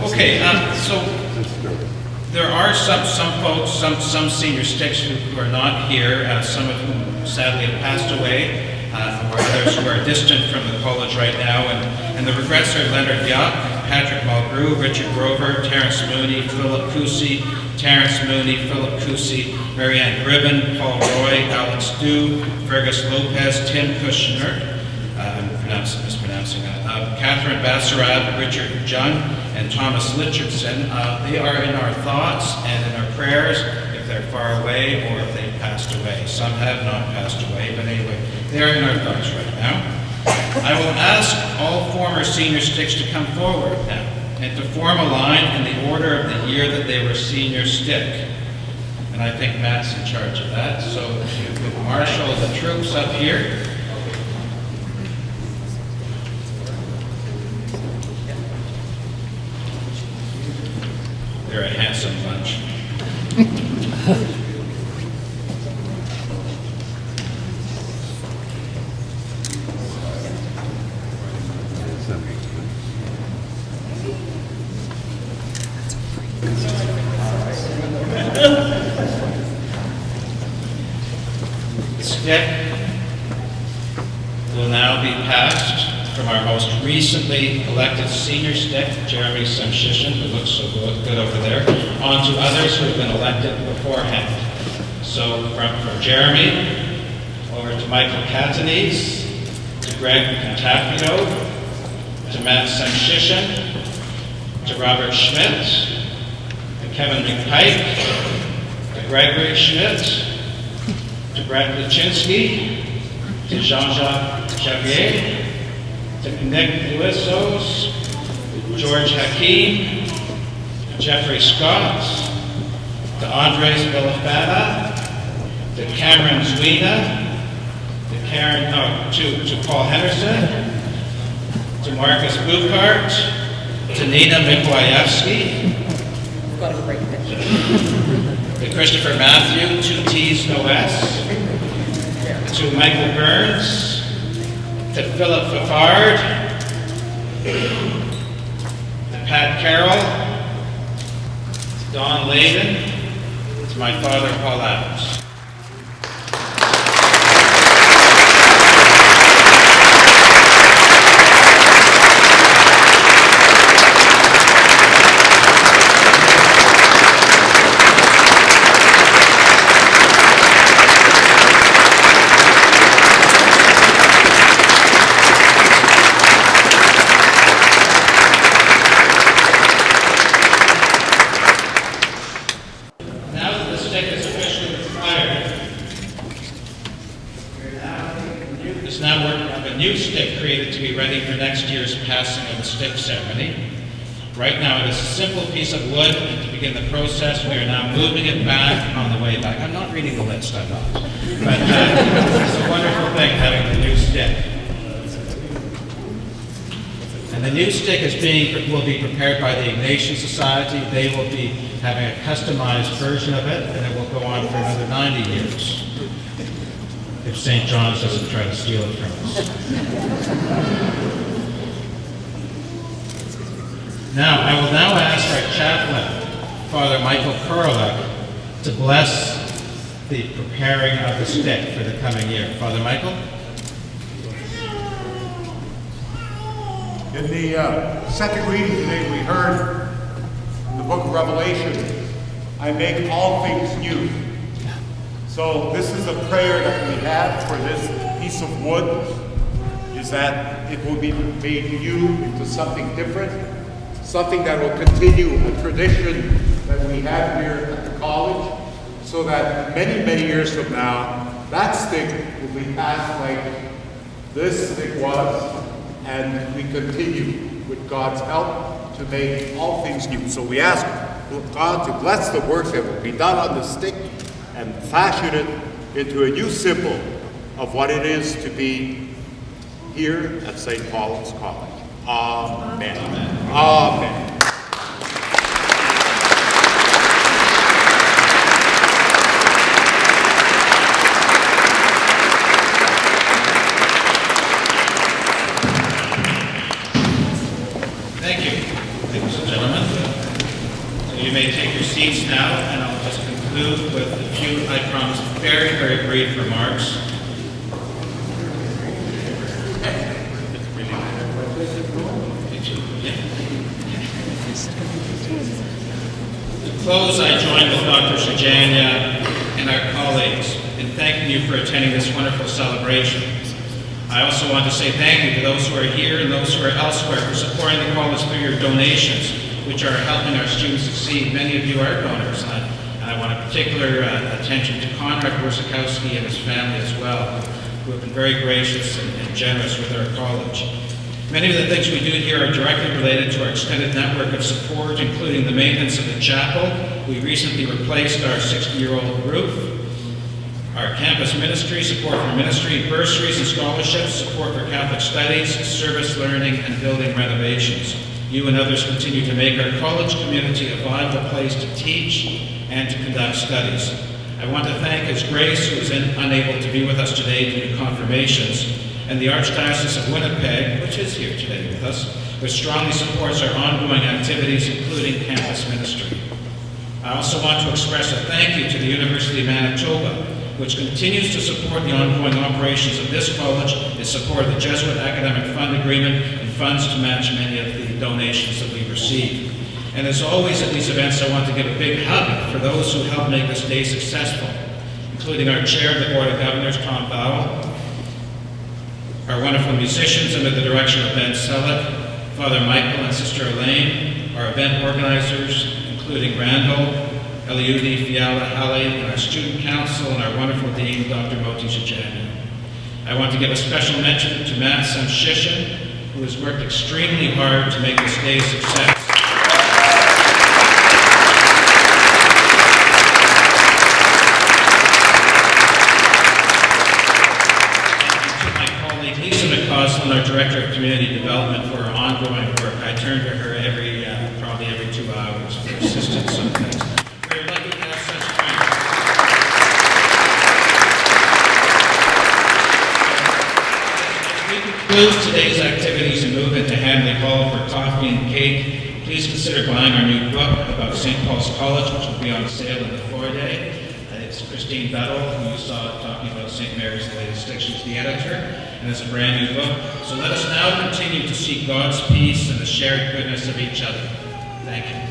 Okay, so there are some folks, some senior sticks who are not here, some of whom sadly have passed away, or others who are distant from the college right now, and the regrets are Leonard Yuck, Patrick Mulgrew, Richard Grover, Terence Mooney, Philip Cousy, Terence Mooney, Philip Cousy, Marianne Gribben, Paul Roy, Alex Dew, Fergus Lopez, Tim Kushner, I'm mispronouncing that, Catherine Basarab, Richard Jung, and Thomas Richardson. They are in our thoughts and in our prayers if they're far away or if they've passed away. Some have not passed away, but anyway, they are in our thoughts right now. I will ask all former senior sticks to come forward now and to form a line in the order of the year that they were senior stick. And I think Matt's in charge of that, so if you could marshal the troops up here. They're a handsome bunch. The stick will now be passed from our most recently elected senior stick, Jeremy Semshishin, who looks so good over there, on to others who have been elected beforehand. So from Jeremy, over to Michael Catanese, to Greg Contafio, to Matt Semshishin, to Robert Schmidt, to Kevin McPike, to Gregory Schmidt, to Brett Luchinsky, to Jean-Jacques Javier, to Nick Luisos, George Hakeem, to Jeffrey Scott, to Andres Villafana, to Cameron Zwina, to Paul Henderson, to Marcus Buchart, to Nina Mikołajewski, to Christopher Matthew, 2 T's, no S, to Michael Burns, to Philip Fafard, to Pat Carroll, to Don Layden, to my father, Paul Adams. Is now working on a new stick created to be ready for next year's passing of the stick ceremony. Right now it is a simple piece of wood, and to begin the process we are now moving it back on the way back. I'm not reading the list, I'm not. But it's a wonderful thing having the new stick. And the new stick will be prepared by the Ignatian Society. They will be having a customized version of it, and it will go on for another 90 years. If St. John's doesn't try to steal it from us. Now, I will now ask our chaplain, Father Michael Kurlik, to bless the preparing of the stick for the coming year. Father Michael? In the second reading today, we heard the book of Revelation, I make all things new. So this is a prayer that we have for this piece of wood, is that it will be made new into something different, something that will continue a tradition that we have here at the college, so that many, many years from now, that stick will be passed like this stick was, and we continue with God's help to make all things new. So we ask God to bless the work that will be done on the stick and fashion it into a new symbol of what it is to be here at St. Paul's College. Amen. Amen. Amen. Thank you. Ladies and gentlemen, so you may take your seats now, and I'll just conclude with a few, I promise, very, very brief remarks. To close, I join with Dr. Shajania and our colleagues in thanking you for attending this wonderful celebration. I also want to say thank you to those who are here and those who are elsewhere for supporting the college through your donations, which are helping our students succeed. Many of you are donors. I want a particular attention to Conrad Wurzakowski and his family as well, who have been very gracious and generous with our college. Many of the things we do here are directly related to our extended network of support, including the maintenance of the chapel. We recently replaced our 60-year-old roof. Our campus ministry, support for ministry, bursaries and scholarships, support for Catholic studies, service learning, and building renovations. You and others continue to make our college community a viable place to teach and to conduct studies. I want to thank His Grace, who is unable to be with us today due to confirmations, and the Archdiocese of Winnipeg, which is here today with us, which strongly supports our ongoing activities, including campus ministry. I also want to express a thank you to the University of Manitoba, which continues to support the ongoing operations of this college, in support of the Jesuit Academic Fund Agreement, and funds to match many of the donations that we receive. And as always at these events, I want to give a big hug for those who helped make this day successful, including our Chair of the Board of Governors, Tom Bowell, our wonderful musicians under the direction of Ben Selleck, Father Michael and Sister Elaine, our event organizers, including Randall, Eliudi, Fiala, Halle, and our student council, and our wonderful dean, Dr. Moti Shajania. I want to give a special mention to Matt Samshishin, who has worked extremely hard to make this day a success. And our Director of Community Development for her ongoing work. I turn to her probably every 2 hours for assistance on things. We're lucky to have such friends. As we conclude today's activities and move into Hadley Hall for coffee and cake, please consider buying our new book about St. Paul's College, which will be on sale in the foyer. It's Christine Bettel, who you saw talking about St. Mary's the Latest Dictions, the editor, and it's a brand new book. So let us now continue to seek God's peace and the shared goodness of each other. Thank you.